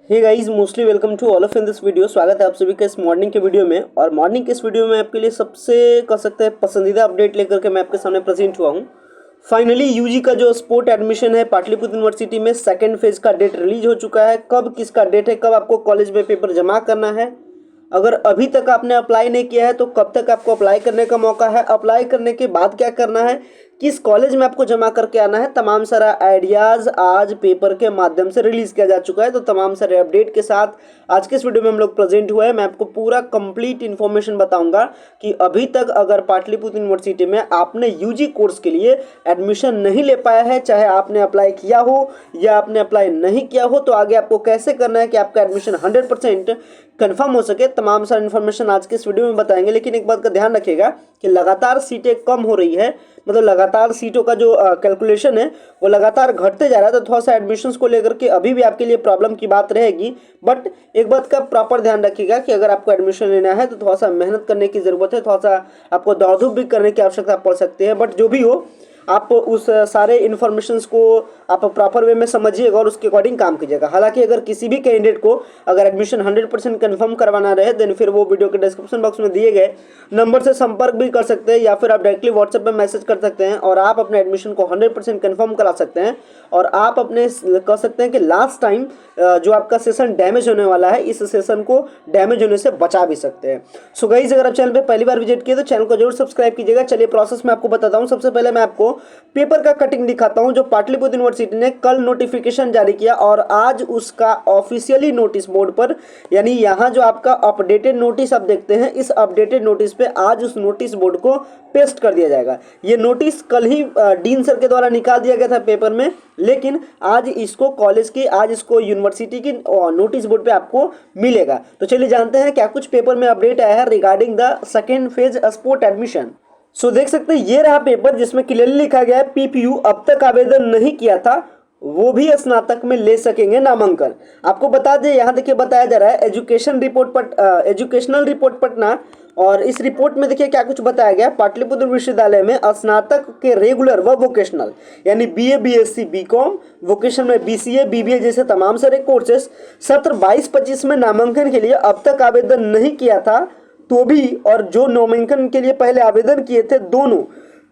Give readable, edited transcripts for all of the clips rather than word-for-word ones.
Hey guys, mostly welcome to all of in this video. स्वागत है आप सभी का इस मॉर्निंग के वीडियो में। और मॉर्निंग के इस वीडियो में आपके लिए सबसे कह सकते हैं पसंदीदा अपडेट लेकर के मैं आपके सामने प्रेजेंट हुआ हूँ। फाइनली यूजी का जो स्पोर्ट एडमिशन है पाटलिपुत्र यूनिवर्सिटी में सेकंड फेज का डेट रिलीज हो चुका है। कब किसका डेट है, कब आपको कॉलेज में पेपर जमा करना है, अगर अभी तक आपने अप्लाई नहीं किया है तो कब तक आपको अप्लाई करने का मौका है, अप्लाई करने के बाद क्या करना है, किस कॉलेज में आपको जमा करके आना है, तमाम सारा आइडियाज़ आज पेपर के माध्यम से रिलीज़ किया जा चुका है। तो तमाम सारे अपडेट के साथ आज के इस वीडियो में हम लोग प्रेजेंट हुए हैं। मैं आपको पूरा कंप्लीट इन्फॉर्मेशन बताऊंगा कि अभी तक अगर पाटलिपुत्र यूनिवर्सिटी में आपने यूजी कोर्स के लिए एडमिशन नहीं ले पाया है, चाहे आपने अप्लाई किया हो या आपने अप्लाई नहीं किया हो, तो आगे आपको कैसे करना है कि आपका एडमिशन 100% कन्फर्म हो सके, तमाम सारा इन्फॉर्मेशन आज के इस वीडियो में बताएंगे। लेकिन एक बात का ध्यान रखिएगा कि लगातार सीटें कम हो रही है, मतलब लगातार सीटों का जो कैलकुलेशन है वो लगातार घटते जा रहा है। तो थोड़ा सा एडमिशन्स को लेकर के अभी भी आपके लिए प्रॉब्लम की बात रहेगी। बट एक बात का प्रॉपर ध्यान रखिएगा कि अगर आपको एडमिशन लेना है तो थोड़ा सा मेहनत करने की ज़रूरत है, थोड़ा सा आपको दौड़ धूप भी करने की आवश्यकता पड़ सकती है। बट जो भी हो, आप उस सारे इन्फॉर्मेशंस को आप प्रॉपर वे में समझिएगा और उसके अकॉर्डिंग काम कीजिएगा। हालांकि अगर किसी भी कैंडिडेट को अगर एडमिशन 100% कन्फर्म करवाना रहे देन फिर वो वीडियो के डिस्क्रिप्शन बॉक्स में दिए गए नंबर से संपर्क भी कर सकते हैं या फिर आप डायरेक्टली व्हाट्सएप पे मैसेज कर सकते हैं और आप अपने एडमिशन को 100% कन्फर्म करा सकते हैं। और आप अपने कह सकते हैं कि लास्ट टाइम जो आपका सेशन डैमेज होने वाला है, इस सेशन को डैमेज होने से बचा भी सकते हैं। सो गाइस, अगर आप चैनल पे पहली बार विजिट किए तो चैनल को जरूर सब्सक्राइब कीजिएगा। चलिए प्रोसेस में आपको बताता हूँ। सबसे पहले मैं आपको पेपर का कटिंग दिखाता हूं जो पाटलिपुत्र यूनिवर्सिटी ने कल नोटिफिकेशन जारी किया और आज उसका ऑफिशियली नोटिस बोर्ड पर, यानी यहां जो आपका अपडेटेड नोटिस आप देखते हैं, इस अपडेटेड नोटिस पे आज उस नोटिस बोर्ड को पेस्ट कर दिया जाएगा। ये नोटिस कल ही डीन सर के द्वारा निकाल दिया गया था पेपर में, लेकिन आज इसको कॉलेज की, आज इसको यूनिवर्सिटी की नोटिस बोर्ड पे आपको मिलेगा। तो चलिए जानते हैं क्या कुछ पेपर में अपडेट आया है regarding the second phase sport admission. So देख सकते हैं ये रहा पेपर जिसमें क्लियरली लिखा गया है पीपीयू अब तक आवेदन नहीं किया था वो भी स्नातक में ले सकेंगे नामांकन। आपको बता दें, यहाँ देखिए बताया जा रहा है एजुकेशनल रिपोर्ट पटना, और इस रिपोर्ट में देखिए क्या कुछ बताया गया। पाटलिपुत्र विश्वविद्यालय में स्नातक के रेगुलर व वोकेशनल यानी बीए, बीएससी, बीकॉम, वोकेशनल में बीसीए, बीबीए जैसे तमाम सारे कोर्सेस सत्र 22-25 में नामांकन के लिए अब तक आवेदन नहीं किया था तो भी, और जो नामांकन के लिए पहले आवेदन किए थे, दोनों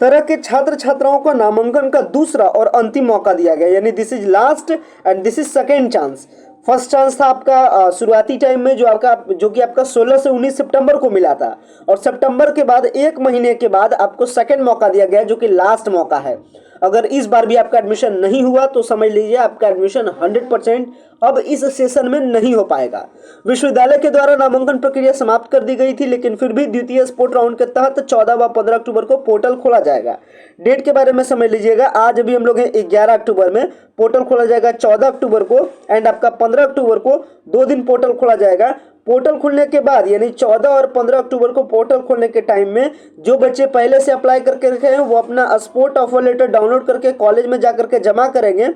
तरह के छात्र छात्राओं को नामांकन का दूसरा और अंतिम मौका दिया गया। यानी this is last and this is second chance. First chance था आपका शुरुआती टाइम में जो कि आपका 16 से 19 सितंबर को मिला था, और सितंबर के बाद एक महीने के बाद आपको सेकेंड मौका दिया गया जो कि लास्ट मौका है। अगर इस बार भी आपका एडमिशन नहीं हुआ तो समझ लीजिए आपका एडमिशन 100% अब इस सेशन में नहीं हो पाएगा। विश्वविद्यालय के द्वारा नामांकन प्रक्रिया समाप्त कर दी गई थी, लेकिन फिर भी द्वितीय स्पोर्ट राउंड के तहत 14 व 15 अक्टूबर को पोर्टल खोला जाएगा। डेट के बारे में समझ लीजिएगा, आज अभी हम लोग हैं 11 अक्टूबर में, पोर्टल खोला जाएगा 14 अक्टूबर को एंड आपका 15 अक्टूबर को 2 दिन पोर्टल खोला जाएगा। पोर्टल खुलने के बाद यानी 14 और 15 अक्टूबर को पोर्टल खोलने के टाइम में जो बच्चे पहले से अप्लाई करके रखे हैं वो अपना स्पोर्ट ऑफर लेटर डाउनलोड करके कॉलेज में जा करके जमा करेंगे।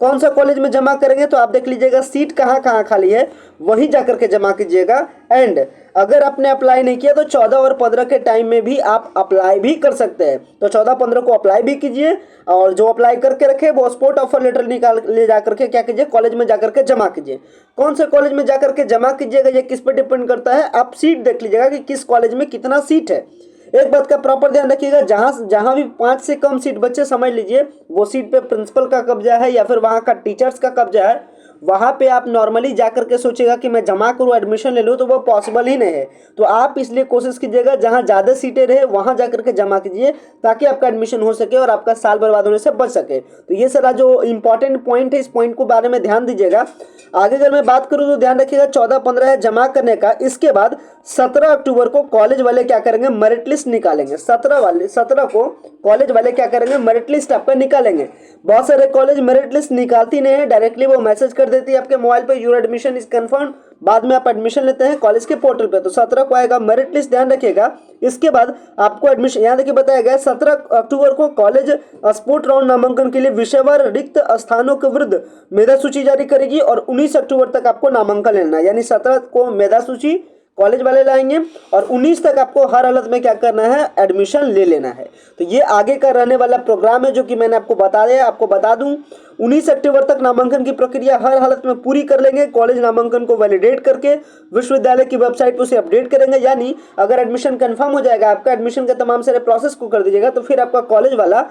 कौन सा कॉलेज में जमा करेंगे तो आप देख लीजिएगा सीट कहाँ कहाँ खाली है, वहीं जा करके जमा कीजिएगा। एंड अगर आपने अप्लाई नहीं किया तो 14 और 15 के टाइम में भी आप अप्लाई भी कर सकते हैं। तो 14-15 को अप्लाई भी कीजिए और जो अप्लाई करके रखे वो स्पोर्ट ऑफर लेटर निकाल ले जा करके क्या कीजिए, कॉलेज में जा करके जमा कीजिए। कौन से कॉलेज में जा करके जमा कीजिएगा ये किस पर डिपेंड करता है, आप सीट देख लीजिएगा कि किस कॉलेज में कितना सीट है। एक बात का प्रॉपर ध्यान रखिएगा, जहां भी 5 से कम सीट बच्चे समझ लीजिए वो सीट पे प्रिंसिपल का कब्जा है या फिर वहां का टीचर्स का कब्जा है, वहां पे आप नॉर्मली जाकर के सोचेगा कि मैं जमा करूँ एडमिशन ले लूँ, तो वो पॉसिबल ही नहीं है। तो आप इसलिए कोशिश कीजिएगा जहां ज़्यादा सीटें रहे वहां जाकर के जमा कीजिए ताकि आपका एडमिशन हो सके और आपका साल बर्बाद होने से बच सके। तो ये सारा जो इंपॉर्टेंट पॉइंट है, इस पॉइंट को बारे में ध्यान दीजिएगा। आगे अगर मैं बात करूँ तो ध्यान रखिएगा 14-15 है जमा करने का। इसके बाद 17 अक्टूबर को कॉलेज वाले क्या करेंगे, मेरिट लिस्ट निकालेंगे। 17 को कॉलेज वाले क्या करेंगे, मेरिट लिस्ट आपका निकालेंगे। बहुत सारे कॉलेज मेरिट लिस्ट निकालती नहीं है, डायरेक्टली वो मैसेज कर देती है आपके मोबाइल पे, योर एडमिशन इज कंफर्म। बाद में आप एडमिशन लेते हैं कॉलेज के पोर्टल पे, तो 17 को आएगा मेरिट लिस्ट, ध्यान रखिएगा। इसके बाद आपको एडमिशन, यहाँ देखिए बताया गया 17 अक्टूबर को कॉलेज स्पोर्ट राउंड नामांकन के लिए विषयवार रिक्त स्थानों के विरुद्ध मेधा सूची जारी करेगी और 19 अक्टूबर तक आपको नामांकन लेना है। यानी 17 को मेधा सूची कॉलेज वाले लाएंगे और 19 तक आपको हर हालत में क्या करना है, एडमिशन ले लेना है। तो ये आगे का रहने वाला प्रोग्राम है जो कि मैंने आपको बता दिया। आपको बता दूं 19 अक्टूबर तक नामांकन की प्रक्रिया हर हालत में पूरी कर लेंगे। कॉलेज नामांकन को वैलिडेट करके विश्वविद्यालय की वेबसाइट पर उसे अपडेट करेंगे, यानी अगर एडमिशन कंफर्म हो जाएगा, आपका एडमिशन के तमाम सारे प्रोसेस को कर दीजिएगा, तो फिर आपका कॉलेज वाला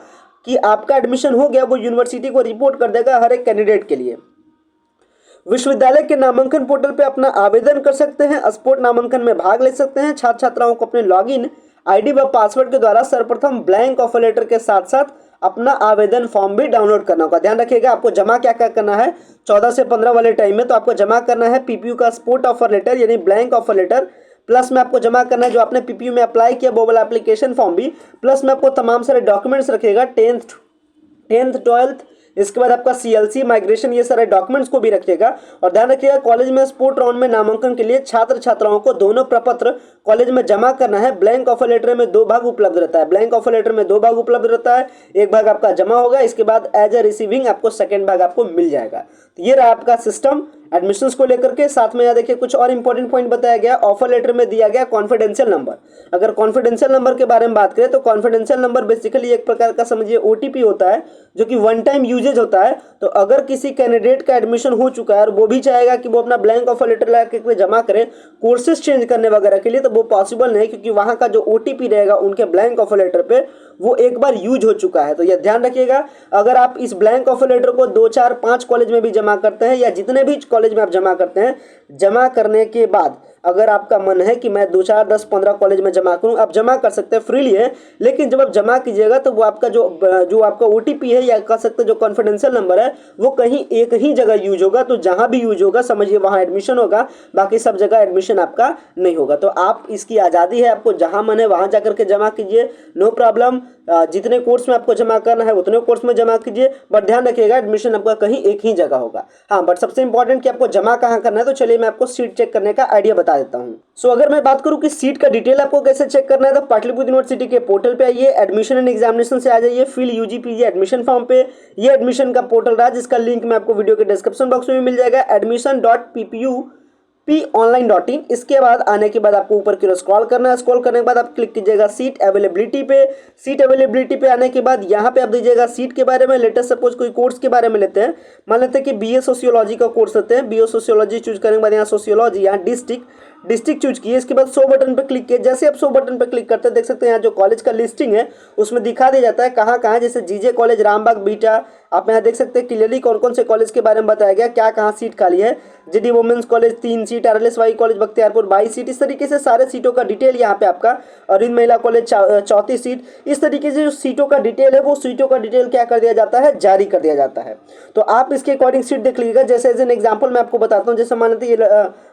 कि आपका एडमिशन हो गया वो यूनिवर्सिटी को रिपोर्ट कर देगा हर एक कैंडिडेट के लिए। विश्वविद्यालय के नामांकन पोर्टल पे अपना आवेदन कर सकते हैं, स्पोर्ट नामांकन में भाग ले सकते हैं। छात्र छात्राओं को अपने लॉगिन आईडी व पासवर्ड के द्वारा सर्वप्रथम ब्लैंक ऑफर लेटर के साथ साथ अपना आवेदन फॉर्म भी डाउनलोड करना होगा। ध्यान रखिएगा आपको जमा क्या क्या करना है 14 से 15 वाले टाइम में, तो आपको जमा करना है पीपीयू का स्पोर्ट ऑफर लेटर यानी ब्लैंक ऑफर लेटर, प्लस में आपको जमा करना है जो आपने पीपीयू में अप्लाई किया वो वाला एप्लीकेशन फॉर्म भी, प्लस में आपको तमाम सारे डॉक्यूमेंट्स रखिएगा 10th 12th, इसके बाद आपका सीएलसी माइग्रेशन, ये सारे डॉक्यूमेंट्स को भी रखिएगा। और ध्यान रखिएगा कॉलेज में स्पोर्ट राउंड में नामांकन के लिए छात्र छात्राओं को दोनों प्रपत्र कॉलेज में जमा करना है। ब्लैंक ऑफर लेटर में 2 भाग उपलब्ध रहता है, ब्लैंक ऑफर लेटर में 2 भाग उपलब्ध रहता है, एक भाग आपका जमा होगा, इसके बाद एज ए रिसीविंग आपको सेकेंड भाग आपको मिल जाएगा। तो ये रहा आपका सिस्टम एडमिशंस को लेकर के। साथ में यहाँ देखिए कुछ और इंपॉर्टेंट पॉइंट बताया गया। ऑफर लेटर में दिया गया कॉन्फिडेंशियल नंबर। अगर कॉन्फिडेंशियल नंबर के बारे में बात करें तो कॉन्फिडेंशियल नंबर बेसिकली एक प्रकार का समझिए ओटीपी होता है जो कि वन टाइम यूजेज होता है। तो अगर किसी कैंडिडेट का एडमिशन हो चुका है और वो भी चाहेगा कि वो अपना ब्लैंक ऑफर लेटर ला के जमा करे कोर्सेज चेंज करने वगैरह के लिए, तो वो पॉसिबल नहीं, क्योंकि वहाँ का जो ओटीपी रहेगा उनके ब्लैंक ऑफर लेटर पे वो एक बार यूज हो चुका है। तो यह ध्यान रखिएगा। अगर आप इस ब्लैंक ऑफर लेटर को 2, 4, 5 कॉलेज में भी जमा करते हैं या जितने भी कॉलेज में आप जमा करते हैं, जमा करने के बाद अगर आपका मन है कि मैं 2, 4, 10, 15 कॉलेज में जमा करूं, आप जमा कर सकते हैं, फ्रीली है। लेकिन जब आप जमा कीजिएगा तो वो आपका जो आपका ओटीपी है या कह सकते हैं जो कॉन्फिडेंशियल नंबर है वो कहीं एक ही जगह यूज होगा। तो जहां भी यूज होगा समझिए वहां एडमिशन होगा, बाकी सब जगह एडमिशन आपका नहीं होगा। तो आप इसकी आज़ादी है, आपको जहां मन है वहां जाकर के जमा कीजिए, नो प्रॉब्लम। जितने कोर्स में आपको जमा करना है उतने कोर्स में जमा कीजिए, बट ध्यान रखिएगा एडमिशन आपका कहीं एक ही जगह होगा। हाँ, बट सबसे इंपॉर्टेंट कि आपको जमा कहाँ करना है, तो चलिए मैं आपको सीट चेक करने का आइडिया बता देता हूँ। सो अगर मैं बात करूँ कि सीट का डिटेल आपको कैसे चेक करना है, तो पाटलिपुत्र यूनिवर्सिटी के पोर्टल पे आइए, एडमिशन एंड एग्जामिनेशन से आ जाइए, fill UG PG admission form पे। ये एडमिशन का पोर्टल रहा जिसका लिंक मैं आपको वीडियो के डिस्क्रिप्शन बॉक्स में भी मिल जाएगा, admission.ppU.online.in। इसके बाद आने के बाद आपको ऊपर की ओर स्क्रॉल करना है। स्क्रॉल करने के बाद आप क्लिक कीजिएगा सीट अवेलेबिलिटी पे। सीट अवेलेबिलिटी पे आने के बाद यहाँ पे आप दीजिएगा सीट के बारे में। लेटेस्ट सपोज कोई कोर्स के बारे में लेते हैं, मान लेते हैं कि बीए सोशियोलॉजी का कोर्स लेते हैं। बीए सोशियोलॉजी चूज करने के बाद यहाँ सोशियोलॉजी, यहाँ डिस्ट्रिक्ट चूज किए। इसके बाद 100 बटन पर क्लिक किए। जैसे आप 100 बटन पर क्लिक करते हैं देख सकते हैं यहाँ जो कॉलेज का लिस्टिंग है उसमें दिखा दिया जाता है कहाँ कहाँ, जैसे जीजे कॉलेज रामबाग बीटा, आप यहाँ देख सकते हैं क्लियरली कौन कौन से कॉलेज के बारे में बताया गया, क्या कहाँ सीट खाली है। GD women's college 3 seat, RLSY college Bakhtiyarpur 22 seat. इस तरीके से सारे सीटों का डिटेल यहाँ पे आपका, अरविंद महिला कॉलेज 34 सीट। इस तरीके से जो सीटों का डिटेल है वो सीटों का डिटेल क्या कर दिया जाता है, जारी कर दिया जाता है। तो आप इसके अकॉर्डिंग सीट देख लीजिएगा। जैसे एज एन एग्जाम्पल मैं आपको बताता हूँ, जैसे मान लेते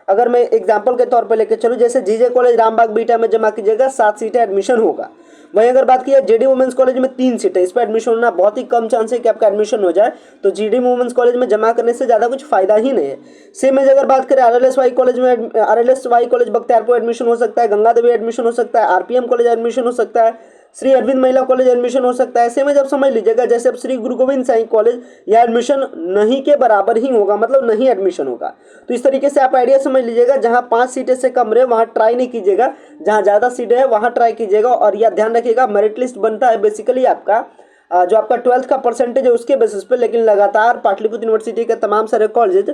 अगर मैं एग्जाम्पल के तौर पर लेकर चलूँ, जैसे जीजे कॉलेज रामबाग बीटा में जमा कीजिएगा 7 सीटें एडमिशन होगा। वहीं अगर बात की जेडी वुमेन्स कॉलेज में 3 सीटें, इस पर एडमिशन होना बहुत ही कम चांस है कि आपका एडमिशन हो जाए। तो जीडी वुमेन्स कॉलेज में जमा करने से ज़्यादा कुछ फायदा ही नहीं है। सेम एज अगर बात करें आरएलएसवाई कॉलेज में, आरएलएसवाई कॉलेज बख्तियारपुर एडमिशन हो सकता है, गंगा देवी एडमिशन हो सकता है, आरपीएम कॉलेज एडमिशन हो सकता है, श्री अरविंद महिला कॉलेज एडमिशन हो सकता है। ऐसे में जब समझ लीजिएगा जैसे अब श्री गुरु गोविंद साई कॉलेज या एडमिशन नहीं के बराबर ही होगा, मतलब नहीं एडमिशन होगा। तो इस तरीके से आप आइडिया समझ लीजिएगा, जहां 5 सीटें से कम रहे वहां ट्राई नहीं कीजिएगा, जहां ज़्यादा सीटें है वहां ट्राई कीजिएगा। और यह ध्यान रखिएगा मेरिट लिस्ट बनता है बेसिकली आपका जो आपका 12th का परसेंटेज है उसके बेसिस पे। लेकिन लगातार पाटलिपुत्र यूनिवर्सिटी के तमाम सारे कॉलेज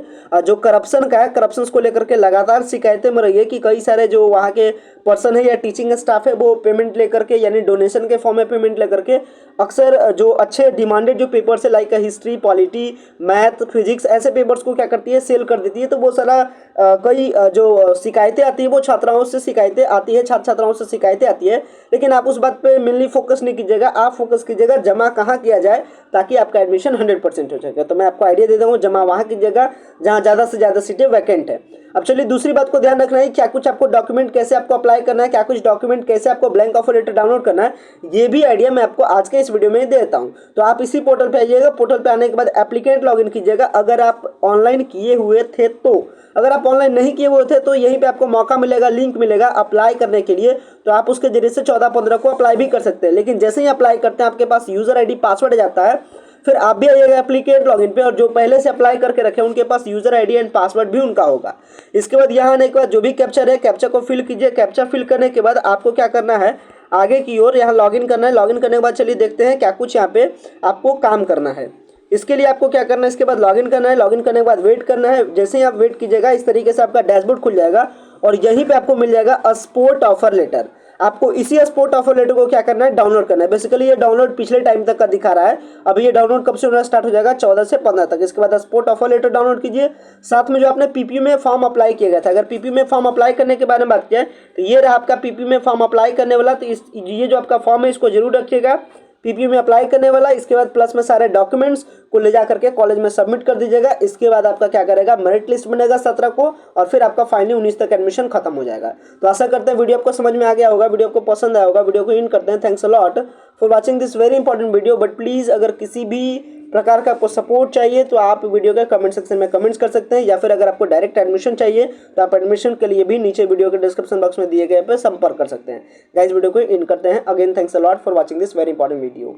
जो करप्शन का है, करप्शन को लेकर के लगातार शिकायतें में रही है कि कई सारे जो वहाँ के पर्सन है या टीचिंग स्टाफ है वो पेमेंट लेकर के, यानी डोनेशन के फॉर्म में पेमेंट लेकर के अक्सर जो अच्छे डिमांडेड जो पेपर्स है like history, polity, math, physics, ऐसे पेपर्स को क्या करती है, सेल कर देती है। तो वो सारा कई जो शिकायतें आती है वो छात्राओं से शिकायतें आती है, छात्र छात्राओं से शिकायतें आती है। लेकिन आप उस बात पे मेनली फोकस नहीं कीजिएगा, आप फोकस कीजिएगा जमा कहाँ किया जाए ताकि आपका एडमिशन 100% हो जाएगा। तो मैं आपको आइडिया दे दूँ, जमा वहाँ कीजिएगा जहाँ ज़्यादा से ज़्यादा सीटें वैकेंट है। अब चलिए दूसरी बात को ध्यान रखना है, क्या कुछ आपको डॉक्यूमेंट कैसे आपको अप्लाई करना है, क्या कुछ डॉक्यूमेंट कैसे आपको ब्लैंक ऑफर लेटर डाउनलोड करना है, ये भी आइडिया मैं आपको आज के इस वीडियो में दे देता हूँ। तो आप इसी पोर्टल पे आइएगा, पोर्टल पे आने के बाद एप्लीकेंट लॉगिन कीजिएगा अगर आप ऑनलाइन किए हुए थे तो। अगर आप ऑनलाइन नहीं किए हुए थे तो यहीं पे आपको मौका मिलेगा, लिंक मिलेगा अप्लाई करने के लिए। तो आप उसके जरिए से 14-15 को अप्लाई भी कर सकते हैं। लेकिन जैसे ही अप्लाई करते हैं आपके पास यूजर आईडी पासवर्ड जाता है, फिर आप भी आइएगा एप्लीकेट लॉगिन पे और जो पहले से अप्लाई करके रखे उनके पास यूजर आईडी एंड पासवर्ड भी उनका होगा। इसके बाद यहाँ आने के बाद जो भी कैप्चर है कैप्चा को फिल कीजिए। कैप्चा फिल करने के बाद आपको क्या करना है, आगे की ओर यहाँ लॉगिन करना है। लॉगिन करने के बाद चलिए देखते हैं क्या कुछ यहाँ पे आपको काम करना है। इसके लिए आपको क्या करना है, इसके बाद लॉगिन करना है। लॉगिन करने के बाद वेट करना है। जैसे ही आप वेट कीजिएगा इस तरीके से आपका डैशबोर्ड खुल जाएगा और यहीं पे आपको मिल जाएगा अ स्पोर्ट ऑफर लेटर। आपको इसी स्पोर्ट ऑफर लेटर को क्या करना है, डाउनलोड करना है। बेसिकली ये डाउनलोड पिछले टाइम तक का दिखा रहा है। अभी ये डाउनलोड कब से होना स्टार्ट हो जाएगा, 14 से 15 तक। इसके बाद स्पोर्ट ऑफर लेटर डाउनलोड कीजिए। साथ में जो आपने पीपीयू में फॉर्म अप्लाई किया गया था, अगर पीपीयू में फॉर्म अप्लाई करने के बारे में बात किया तो ये रहा आपका पीपीयू में फॉर्म अप्लाई करने वाला। तो ये जो आपका फॉर्म है इसको जरूर रखिएगा, पीपीयू में अप्लाई करने वाला। इसके बाद प्लस में सारे डॉक्यूमेंट्स को ले जा करके कॉलेज में सबमिट कर दीजिएगा। इसके बाद आपका क्या करेगा, मेरिट लिस्ट बनेगा 17 को और फिर आपका फाइनली 19 तक एडमिशन खत्म हो जाएगा। तो आशा करते हैं वीडियो आपको समझ में आ गया होगा, वीडियो आपको पसंद आया होगा। वीडियो को इन करते हैं। Thanks a lot for watching this very important video. But please अगर किसी भी प्रकार का आपको सपोर्ट चाहिए तो आप वीडियो के कमेंट सेक्शन में कमेंट्स कर सकते हैं, या फिर अगर आपको डायरेक्ट एडमिशन चाहिए तो आप एडमिशन के लिए भी नीचे वीडियो के डिस्क्रिप्शन बॉक्स में दिए गए पे संपर्क कर सकते हैं। गाइस वीडियो को इन करते हैं। Again thanks a lot for watching this very important video.